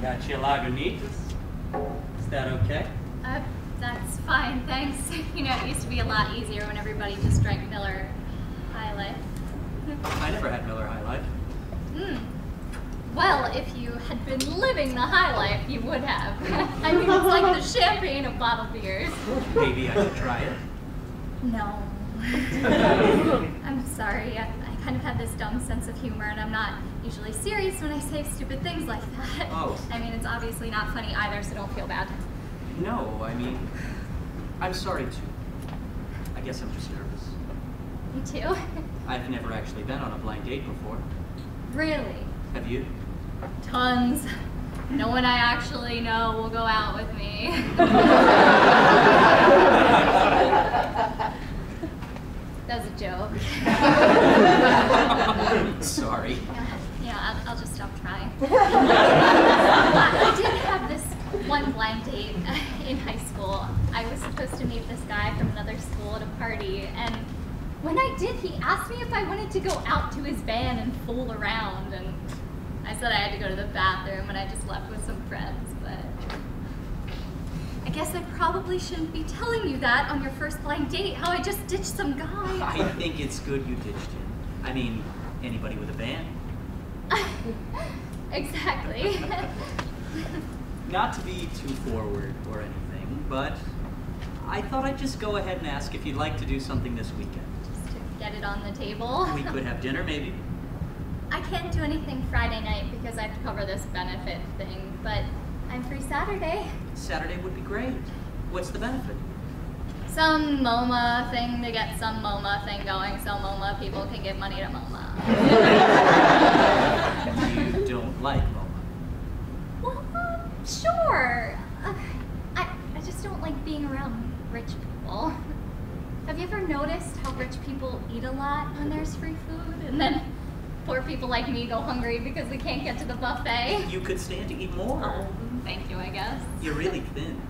Got you Lagunitas. Is that okay? That's fine, thanks. You know, it used to be a lot easier when everybody just drank Miller High Life. I never had Miller High Life. Well, if you had been living the high life, you would have. I mean, it's like the champagne of bottled beers. Maybe I should try it. No. I'm sorry. I kind of have this dumb sense of humor, and I'm not usually serious when I say stupid things like that. Oh. I mean, it's obviously not funny either, so don't feel bad. No, I mean, I'm sorry too. I guess I'm just nervous. Me too. I've never actually been on a blind date before. Really? Have you? Tons. No one I actually know will go out with me. That was a joke. Sorry. Yeah, I'll just stop trying. I did have this one blind date in high school. I was supposed to meet this guy from another school at a party, and when I did, he asked me if I wanted to go out to his van and fool around, and I said I had to go to the bathroom, and I just left with some friends, but I guess I probably shouldn't be telling you that on your first blind date, how I just ditched some guy. I think it's good you ditched him. I mean, anybody with a van. Exactly. Not to be too forward or anything, but I thought I'd just go ahead and ask if you'd like to do something this weekend. Just to get it on the table. We could have dinner, maybe. I can't do anything Friday night because I have to cover this benefit thing, but I'm free Saturday. Saturday would be great. What's the benefit? Some MoMA thing to get some MoMA thing going so MoMA people can give money to MoMA. You don't like MoMA? Well, sure. I just don't like being around rich people. Have you ever noticed how rich people eat a lot when there's free food? And then poor people like me go hungry because we can't get to the buffet. You could stand to eat more. Oh, thank you, I guess. You're really thin.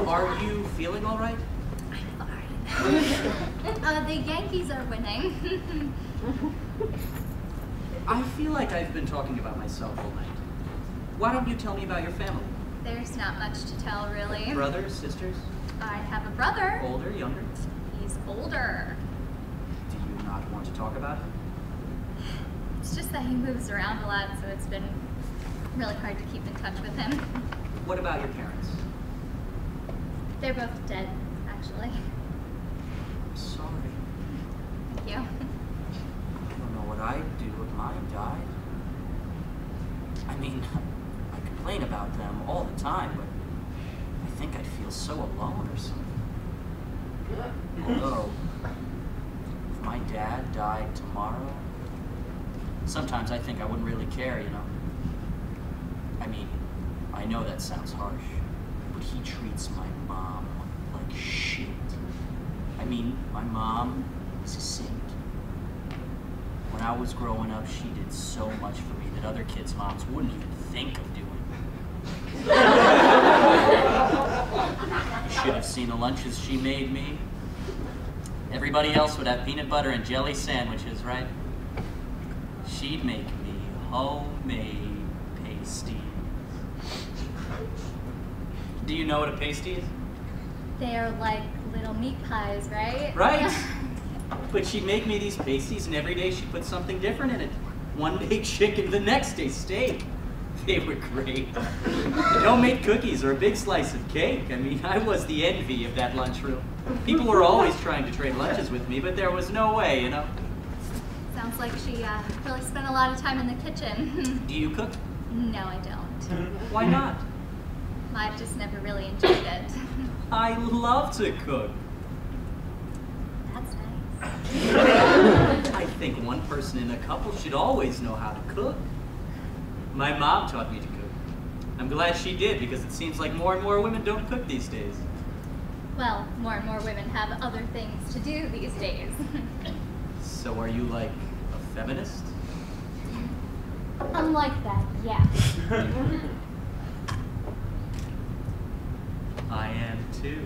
Are you feeling all right? I'm fine. The Yankees are winning. I feel like I've been talking about myself all night. Why don't you tell me about your family? There's not much to tell, really. Brothers, sisters? I have a brother. Older, younger? He's older. Do you not want to talk about it? It's just that he moves around a lot, so it's been really hard to keep in touch with him. What about your parents? They're both dead, actually. I'm sorry. Thank you. I don't know what I'd do if mine died. I mean, I complain about them all the time, but I think I'd feel so alone or something. Although, if my dad died tomorrow, sometimes I think I wouldn't really care, you know? I mean, I know that sounds harsh, but he treats my mom like shit. I mean, my mom is a saint. When I was growing up, she did so much for me that other kids' moms wouldn't even think of doing. You should have seen the lunches she made me. Everybody else would have peanut butter and jelly sandwiches, right? She'd make me homemade pasties. Do you know what a pasty is? They're like little meat pies, right? Right. But she'd make me these pasties, and every day she'd put something different in it. One day chicken, the next day steak. They were great. Homemade cookies or a big slice of cake. I mean, I was the envy of that lunchroom. People were always trying to trade lunches with me, but there was no way, you know? Sounds like she really spent a lot of time in the kitchen. Do you cook? No, I don't. Why not? I've just never really enjoyed it. I love to cook. That's nice. I think one person in a couple should always know how to cook. My mom taught me to cook. I'm glad she did, because it seems like more and more women don't cook these days. Well, more and more women have other things to do these days. So are you like a feminist? Unlike that, yeah. I am too.